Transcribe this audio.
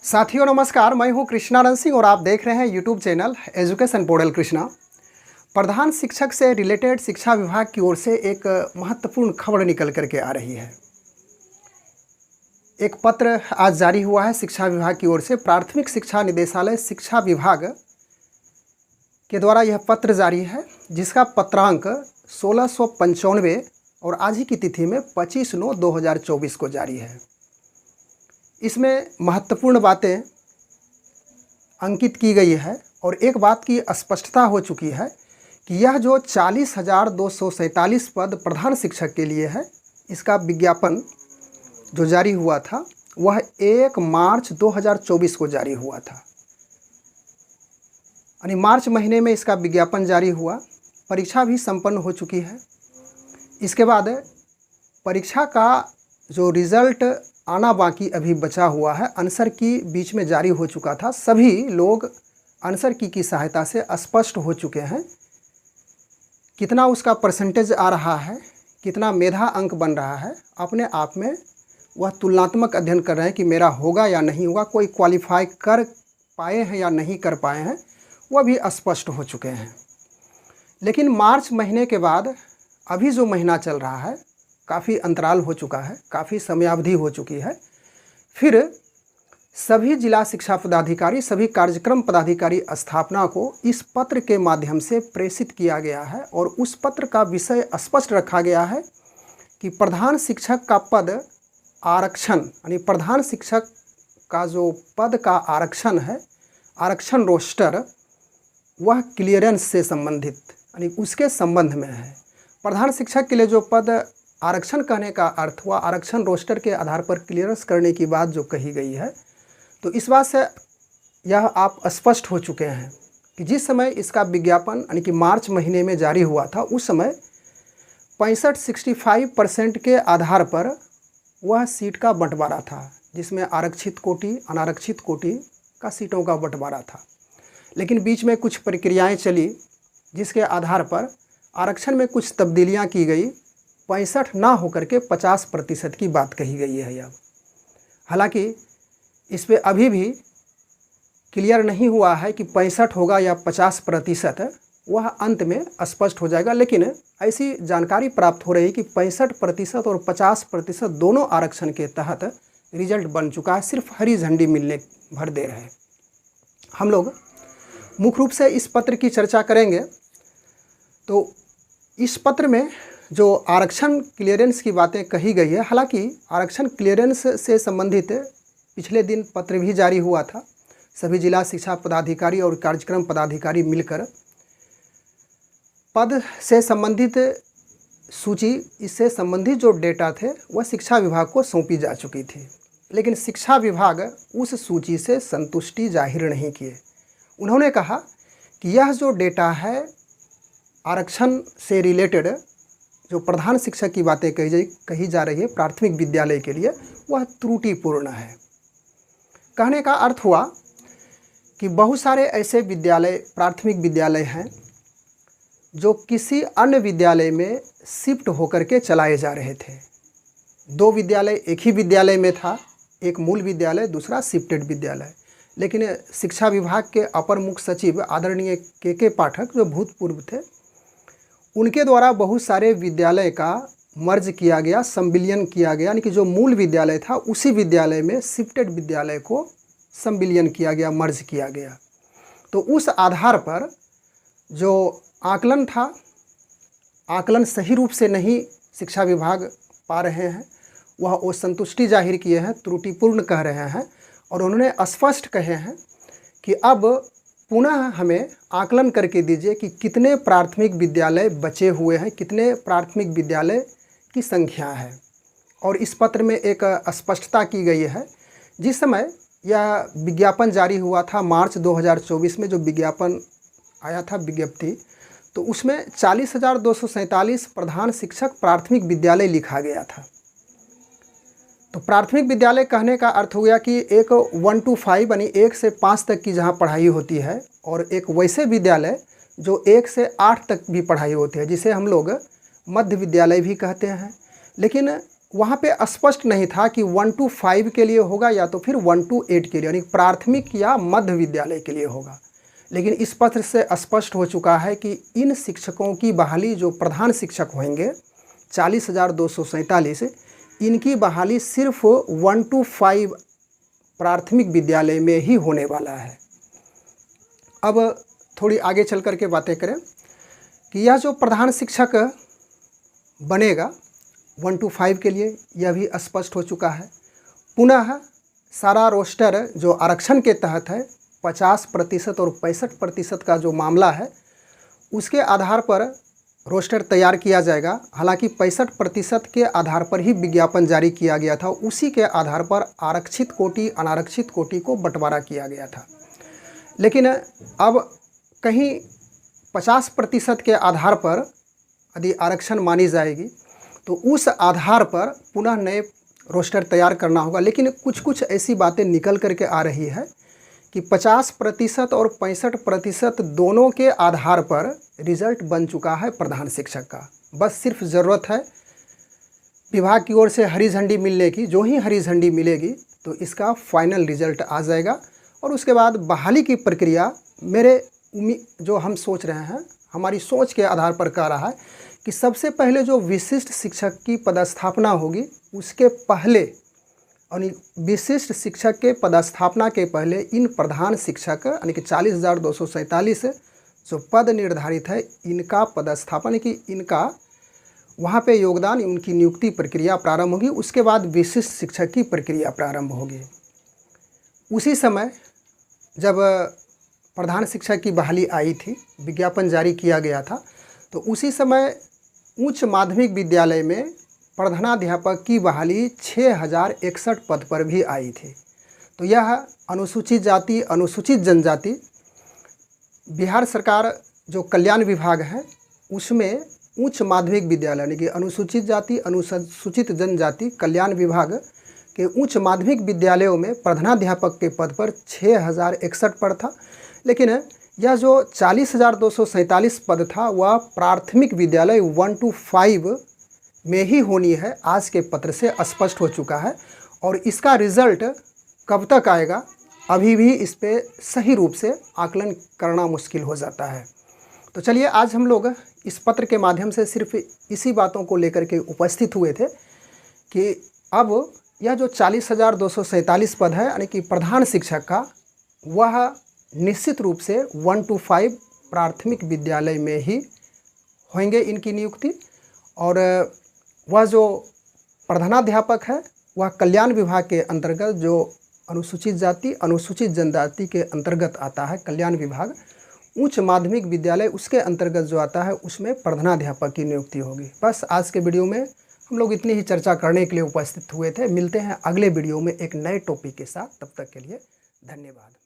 साथियों नमस्कार, मैं हूं कृष्णानंद सिंह और आप देख रहे हैं YouTube channel education portal Krishna. प्रधान शिक्षक से रिलेटेड शिक्षा विभाग की ओर से एक महत्वपूर्ण खबर निकल करके आ रही है। एक पत्र आज जारी हुआ है शिक्षा विभाग की ओर से। प्राथमिक शिक्षा निदेशालय शिक्षा विभाग के द्वारा यह पत्र जारी है, जिसका पत्रांक 1695 और आज ही की तिथि में 25/9/2024 को जारी है। इसमें महत्वपूर्ण बातें अंकित की गई है और एक बात की स्पष्टता हो चुकी है कि यह जो 40,247 पद प्रधान शिक्षक के लिए है, इसका विज्ञापन जो जारी हुआ था वह 1 मार्च 2024 को जारी हुआ था। यानी मार्च महीने में इसका विज्ञापन जारी हुआ। परीक्षा भी संपन्न हो चुकी है। इसके बाद परीक्षा का जो रिज़ल्ट आना बाकी अभी बचा हुआ है, आंसर की बीच में जारी हो चुका था। सभी लोग आंसर की सहायता से स्पष्ट हो चुके हैं कितना उसका परसेंटेज आ रहा है, कितना मेधा अंक बन रहा है। अपने आप में वह तुलनात्मक अध्ययन कर रहे हैं कि मेरा होगा या नहीं होगा, कोई क्वालिफाई कर पाए हैं या नहीं कर पाए हैं, वह भी स्पष्ट हो चुके हैं। लेकिन मार्च महीने के बाद अभी जो महीना चल रहा है, काफ़ी अंतराल हो चुका है, काफ़ी समयावधि हो चुकी है। फिर सभी जिला शिक्षा पदाधिकारी, सभी कार्यक्रम पदाधिकारी स्थापना को इस पत्र के माध्यम से प्रेषित किया गया है और उस पत्र का विषय स्पष्ट रखा गया है कि प्रधान शिक्षक का पद आरक्षण, यानी प्रधान शिक्षक का जो पद का आरक्षण है, आरक्षण रोस्टर, वह क्लियरेंस से संबंधित, यानी उसके संबंध में है। प्रधान शिक्षक के लिए जो पद आरक्षण कहने का अर्थ हुआ आरक्षण रोस्टर के आधार पर क्लियरेंस करने की बात जो कही गई है, तो इस बात से यह आप स्पष्ट हो चुके हैं कि जिस समय इसका विज्ञापन यानी कि मार्च महीने में जारी हुआ था, उस समय 65% के आधार पर वह सीट का बंटवारा था, जिसमें आरक्षित कोटि, अनारक्षित कोटि का सीटों का बंटवारा था। लेकिन बीच में कुछ प्रक्रियाएं चली जिसके आधार पर आरक्षण में कुछ तब्दीलियां की गई। 65 ना होकर के 50% की बात कही गई है अब। हालांकि इस पे अभी भी क्लियर नहीं हुआ है कि 65 होगा या 50%, वह अंत में स्पष्ट हो जाएगा। लेकिन ऐसी जानकारी प्राप्त हो रही है कि 65% और 50% दोनों आरक्षण के तहत रिजल्ट बन चुका है, सिर्फ हरी झंडी मिलने भर देर है। हम लोग मुख्य रूप से इस पत्र की चर्चा करेंगे। तो इस पत्र में जो आरक्षण क्लियरेंस की बातें कही गई है, हालांकि आरक्षण क्लियरेंस से संबंधित पिछले दिन पत्र भी जारी हुआ था। सभी जिला शिक्षा पदाधिकारी और कार्यक्रम पदाधिकारी मिलकर पद से संबंधित सूची, इससे संबंधित जो डेटा थे वह शिक्षा विभाग को सौंपी जा चुकी थी। लेकिन शिक्षा विभाग उस सूची से संतुष्टि जाहिर नहीं किए। उन्होंने कहा कि यह जो डेटा है आरक्षण से रिलेटेड, जो प्रधान शिक्षक की बातें कही जा रही है प्राथमिक विद्यालय के लिए, वह त्रुटिपूर्ण है। कहने का अर्थ हुआ कि बहुत सारे ऐसे विद्यालय, प्राथमिक विद्यालय हैं जो किसी अन्य विद्यालय में शिफ्ट होकर के चलाए जा रहे थे। 2 विद्यालय एक ही विद्यालय में था, एक मूल विद्यालय, दूसरा शिफ्टेड विद्यालय। लेकिन शिक्षा विभाग के अपर मुख्य सचिव आदरणीय के पाठक, जो भूतपूर्व थे, उनके द्वारा बहुत सारे विद्यालय का मर्ज किया गया, संविलियन किया गया। यानी कि जो मूल विद्यालय था उसी विद्यालय में शिफ्टेड विद्यालय को संविलियन किया गया, मर्ज किया गया। तो उस आधार पर जो आकलन था, आकलन सही रूप से नहीं शिक्षा विभाग पा रहे हैं, वह वो संतुष्टि जाहिर किए हैं, त्रुटिपूर्ण कह रहे हैं। और उन्होंने स्पष्ट कहे हैं कि अब पुनः हमें आकलन करके दीजिए कि कितने प्राथमिक विद्यालय बचे हुए हैं, कितने प्राथमिक विद्यालय की संख्या है। और इस पत्र में एक स्पष्टता की गई है। जिस समय यह विज्ञापन जारी हुआ था मार्च 2024 में, जो विज्ञापन आया था, विज्ञप्ति, तो उसमें 40,247 प्रधान शिक्षक प्राथमिक विद्यालय लिखा गया था। तो प्राथमिक विद्यालय कहने का अर्थ हो गया कि एक 1 to 5 यानी 1 से 5 तक की जहाँ पढ़ाई होती है, और एक वैसे विद्यालय जो 1 से 8 तक भी पढ़ाई होती है, जिसे हम लोग मध्य विद्यालय भी कहते हैं। लेकिन वहाँ पे स्पष्ट नहीं था कि 1 to 5 के लिए होगा या तो फिर 1 to 8 के लिए, यानी प्राथमिक या मध्य विद्यालय के लिए होगा। लेकिन इस पत्र से स्पष्ट हो चुका है कि इन शिक्षकों की बहाली, जो प्रधान शिक्षक होंगे 40,247, इनकी बहाली सिर्फ 1 to 5 प्राथमिक विद्यालय में ही होने वाला है। अब थोड़ी आगे चल कर के बातें करें कि यह जो प्रधान शिक्षक बनेगा 1 to 5 के लिए, यह भी स्पष्ट हो चुका है। पुनः सारा रोस्टर जो आरक्षण के तहत है 50% और 65% का जो मामला है, उसके आधार पर रोस्टर तैयार किया जाएगा। हालांकि 65% के आधार पर ही विज्ञापन जारी किया गया था, उसी के आधार पर आरक्षित कोटि अनारक्षित कोटि को बंटवारा किया गया था। लेकिन अब कहीं 50% के आधार पर यदि आरक्षण मानी जाएगी तो उस आधार पर पुनः नए रोस्टर तैयार करना होगा। लेकिन कुछ ऐसी बातें निकल करके आ रही है कि 50% और 65% दोनों के आधार पर रिजल्ट बन चुका है प्रधान शिक्षक का। बस सिर्फ ज़रूरत है विभाग की ओर से हरी झंडी मिलने की। जो ही हरी झंडी मिलेगी तो इसका फाइनल रिजल्ट आ जाएगा और उसके बाद बहाली की प्रक्रिया जो हम सोच रहे हैं, हमारी सोच के आधार पर कह रहा है कि सबसे पहले जो विशिष्ट शिक्षक की पदस्थापना होगी, उसके पहले और विशिष्ट शिक्षक के पदस्थापना के पहले इन प्रधान शिक्षक यानी कि 40,247 जो पद निर्धारित है, इनका पदस्थापन कि इनका वहाँ पे योगदान, उनकी नियुक्ति प्रक्रिया प्रारंभ होगी। उसके बाद विशिष्ट शिक्षक की प्रक्रिया प्रारंभ होगी। उसी समय जब प्रधान शिक्षक की बहाली आई थी, विज्ञापन जारी किया गया था, तो उसी समय उच्च माध्यमिक विद्यालय में प्रधानाध्यापक की बहाली 6,061 पद पर भी आई थी। तो यह अनुसूचित जाति, अनुसूचित जनजाति, बिहार सरकार जो कल्याण विभाग है उसमें उच्च माध्यमिक विद्यालय यानी कि अनुसूचित जाति, अनुसूचित जनजाति कल्याण विभाग के उच्च माध्यमिक विद्यालयों में प्रधानाध्यापक के पद पर 6,061 पद था। लेकिन यह जो 40,247 पद था वह प्राथमिक विद्यालय 1 to 5 में ही होनी है, आज के पत्र से स्पष्ट हो चुका है। और इसका रिज़ल्ट कब तक आएगा, अभी भी इस पे सही रूप से आकलन करना मुश्किल हो जाता है। तो चलिए, आज हम लोग इस पत्र के माध्यम से सिर्फ इसी बातों को लेकर के उपस्थित हुए थे कि अब यह जो 40,247 पद है यानी कि प्रधान शिक्षक का, वह निश्चित रूप से 1 to 5 प्राथमिक विद्यालय में ही होंगे इनकी नियुक्ति। और वह जो प्रधानाध्यापक है वह कल्याण विभाग के अंतर्गत, जो अनुसूचित जाति, अनुसूचित जनजाति के अंतर्गत आता है कल्याण विभाग, उच्च माध्यमिक विद्यालय उसके अंतर्गत जो आता है उसमें प्रधानाध्यापक की नियुक्ति होगी। बस आज के वीडियो में हम लोग इतनी ही चर्चा करने के लिए उपस्थित हुए थे। मिलते हैं अगले वीडियो में एक नए टॉपिक के साथ। तब तक के लिए धन्यवाद।